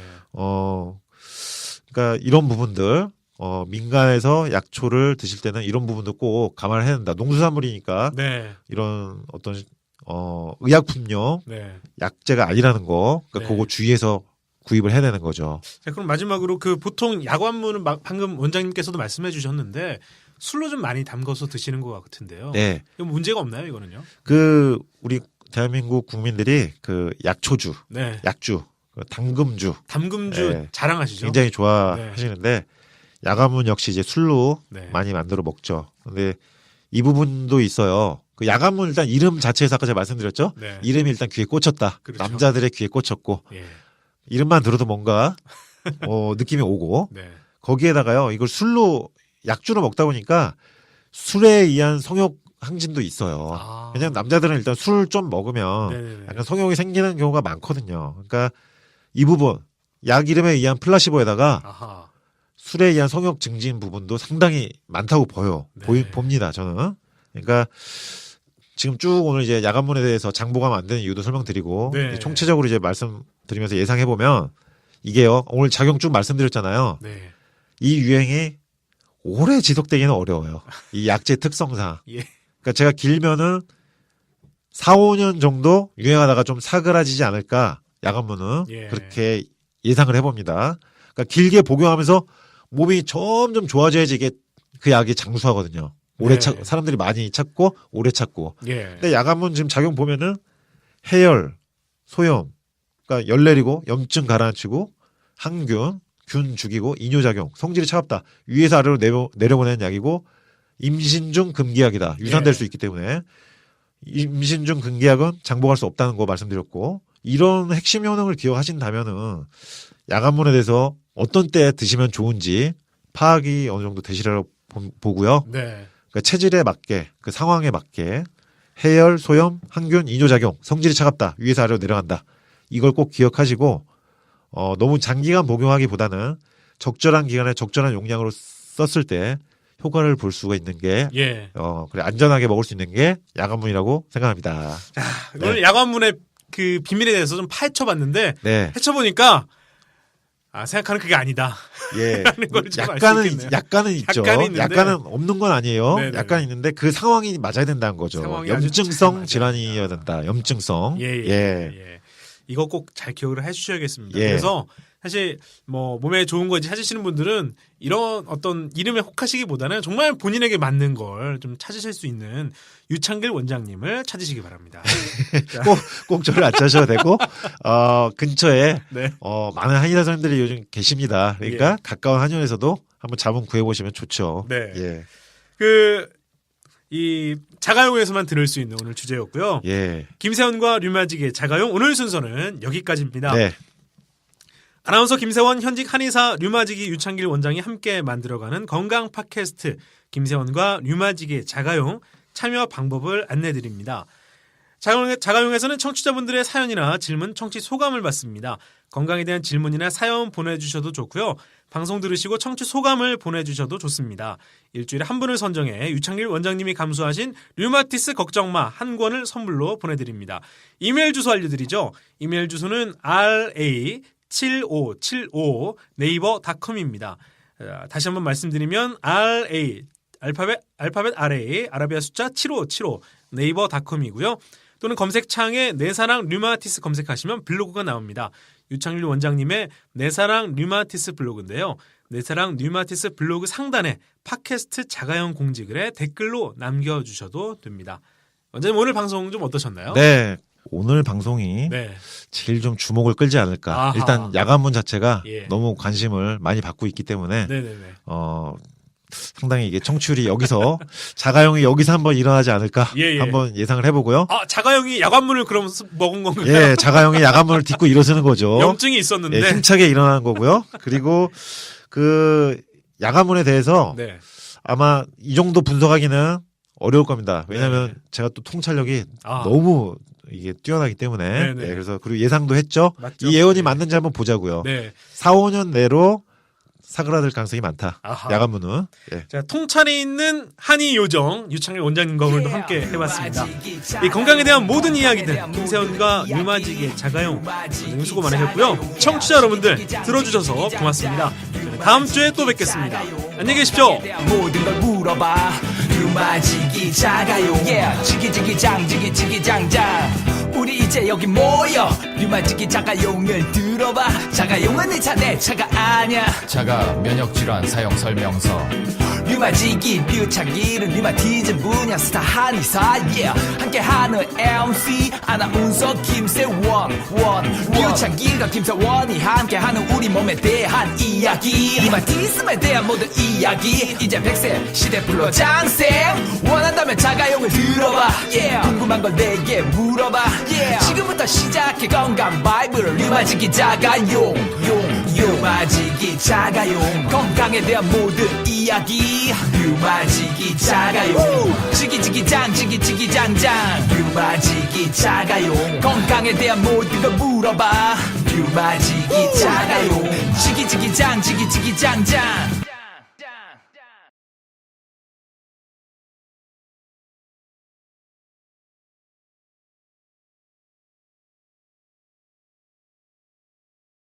그러니까 이런 부분들 민간에서 약초를 드실 때는 이런 부분도 꼭 감안해야 된다. 농수산물이니까 네. 이런 어떤 의약품용 네. 약재가 아니라는 거, 그러니까 네. 그거 주의해서 구입을 해야 되는 거죠. 자, 그럼 마지막으로 그 보통 약관문은 방금 원장님께서도 말씀해 주셨는데 술로 좀 많이 담궈서 드시는 것 같은데요. 네, 이거 문제가 없나요, 이거는요? 그 우리 대한민국 국민들이 그 약초주, 네. 약주, 그 당금주 담금주 네. 자랑하시죠? 굉장히 좋아하시는데 야간문 역시 이제 술로 네. 많이 만들어 먹죠. 근데 이 부분도 있어요. 그 야간문 일단 이름 자체에서 아까 제가 말씀드렸죠. 네. 이름이 일단 귀에 꽂혔다. 그렇죠. 남자들의 귀에 꽂혔고 예. 이름만 들어도 뭔가 느낌이 오고 네. 거기에다가요 이걸 술로 약주로 먹다 보니까 술에 의한 성욕 항진도 있어요. 아. 왜냐하면 남자들은 일단 술 좀 먹으면 네네네. 약간 성욕이 생기는 경우가 많거든요. 그러니까 이 부분 약 이름에 의한 플라시보에다가 아하. 술에 의한 성욕 증진 부분도 상당히 많다고 네. 봅니다. 저는. 그러니까 지금 쭉 오늘 이제 야간문에 대해서 장보가면 안 되는 이유도 설명드리고 네. 이제 총체적으로 이제 말씀드리면서 예상해 보면 이게요 오늘 작용 쭉 말씀드렸잖아요. 네. 이 유행이 오래 지속되기는 어려워요. 이 약재 특성상. 예. 그러니까 제가 길면은 4, 5년 정도 유행하다가 좀 사그라지지 않을까 야간문은 예. 그렇게 예상을 해봅니다. 그러니까 길게 복용하면서 몸이 점점 좋아져야지 이게 그 약이 장수하거든요. 오래 네. 사람들이 많이 찾고 오래 찾고. 예. 근데 야간문 지금 작용 보면은 해열, 소염, 그러니까 열 내리고 염증 가라앉히고 항균, 균 죽이고 이뇨작용, 성질이 차갑다. 위에서 아래로 내려보내는 약이고 임신 중 금기약이다. 유산될 예. 수 있기 때문에 임신 중 금기약은 장복할 수 없다는 거 말씀드렸고 이런 핵심 효능을 기억하신다면은 야간문에 대해서 어떤 때 드시면 좋은지 파악이 어느 정도 되시라고 보고요. 네. 그러니까 체질에 맞게 그 상황에 맞게 해열, 소염, 항균, 이뇨작용, 성질이 차갑다. 위에서 아래로 내려간다. 이걸 꼭 기억하시고 너무 장기간 복용하기보다는 적절한 기간에 적절한 용량으로 썼을 때 효과를 볼 수가 있는 게 예. 그래 안전하게 먹을 수 있는 게 야간문이라고 생각합니다. 자, 오늘 야관문의 그 비밀에 대해서 좀 파헤쳐봤는데 네, 헤쳐보니까 생각하는 그게 아니다. 예. 하는 걸좀알수 있겠네요. 약간은 있죠. 약간은 있는데. 약간은 없는 건 아니에요. 네네네. 약간 있는데 그 상황이 맞아야 된다는 거죠. 상황이 아주 잘 염증성 맞아야 질환이어야 된다. 염증성. 예. 이거 꼭 잘 기억을 해주셔야겠습니다. 예. 그래서 사실 뭐 몸에 좋은 거 찾으시는 분들은 이런 어떤 이름에 혹하시기보다는 정말 본인에게 맞는 걸 좀 찾으실 수 있는 유창길 원장님을 찾으시기 바랍니다. 자, 꼭 저를 안 찾으셔도 되고 근처에 네. 많은 한의사 선생님들이 요즘 계십니다. 그러니까 예. 가까운 한의원에서도 한번 자문 구해 보시면 좋죠. 네. 예. 이 자가용에서만 들을 수 있는 오늘 주제였고요. 예. 김세원과 류마직의 자가용 오늘 순서는 여기까지입니다. 네. 아나운서 김세원, 현직 한의사 류마직이 유창길 원장이 함께 만들어가는 건강 팟캐스트 김세원과 류마직의 자가용 참여 방법을 안내드립니다. 자가용에서는 청취자분들의 사연이나 질문, 청취 소감을 받습니다. 건강에 대한 질문이나 사연 보내주셔도 좋고요. 방송 들으시고 청취 소감을 보내주셔도 좋습니다. 일주일에 한 분을 선정해 유창길 원장님이 감수하신 류마티스 걱정마 한 권을 선물로 보내드립니다. 이메일 주소 알려드리죠. 이메일 주소는 ra7575 네이버닷컴입니다. 다시 한번 말씀드리면 알파벳 RA 아라비아 숫자 7575 네이버닷컴이고요. 또는 검색창에 내사랑 류마티스 검색하시면 블로그가 나옵니다. 유창길 원장님의 내사랑 류마티스 블로그인데요. 내사랑 류마티스 블로그 상단에 팟캐스트 자가용 공지글에 댓글로 남겨주셔도 됩니다. 원장님 오늘 방송 좀 어떠셨나요? 네. 오늘 방송이 네. 제일 좀 주목을 끌지 않을까. 아하. 일단 야간문 자체가 예. 너무 관심을 많이 받고 있기 때문에 네네네. 상당히 이게 청취율이 여기서 자가용이 여기서 한번 일어나지 않을까 예. 한번 예상을 해보고요. 아, 자가용이 야관문을 그럼 먹은 건가요? 예, 자가용이 야간문을 딛고 일어서는 거죠. 염증이 있었는데. 예, 힘차게 일어나는 거고요. 그리고 그 야간문에 대해서 네. 아마 이 정도 분석하기는 어려울 겁니다. 왜냐하면 제가 또 통찰력이 아. 너무 이게 뛰어나기 때문에 네네. 예, 그래서 그리고 예상도 했죠. 맞죠? 이 예언이 네. 맞는지 한번 보자고요. 네. 4, 5년 내로 사그라들 가능성이 많다. 아하. 야간문은. 예. 자, 통찰이 있는 한의 요정 유창렬 원장님과 오늘도 함께 해봤습니다. 이 건강에 대한 모든 이야기들 김세훈과 류마지기 자가용 원장님 수고 많으셨고요. 청취자 여러분들 들어주셔서 고맙습니다. 저는 다음 주에 또 뵙겠습니다. 안녕히 계십시오. 모든 걸 물어봐 류마지기 자가용 yeah. 지기지기장 지기지기장장 우리 이제 여기 모여 류마지기 자가용을 들어봐 자가용은 내 차 내 차가 아냐 자가 면역질환 사용 설명서 류마지기 류창기는 류마티즘 분야 스타 한의사 yeah. 함께하는 MC 아나운서 김세원 류창기가 김세원이 함께하는 우리 몸에 대한 이야기 류마티즘에 대한 모든 이야기 이제 100세 시대 불러 장생 원한다면 자가용을 들어봐 yeah. 궁금한 걸 내게 물어봐 yeah. 지금부터 시작해 건강 바이블 류마지기 자가용 류마지기 자가용 건강에 대한 모든 이야기 류마지기 자가용 지기지기장 지기지기장장 류마지기 자가용 건강에 대한 모든 걸 물어봐 류마지기 자가용 지기지기장 지기지기장장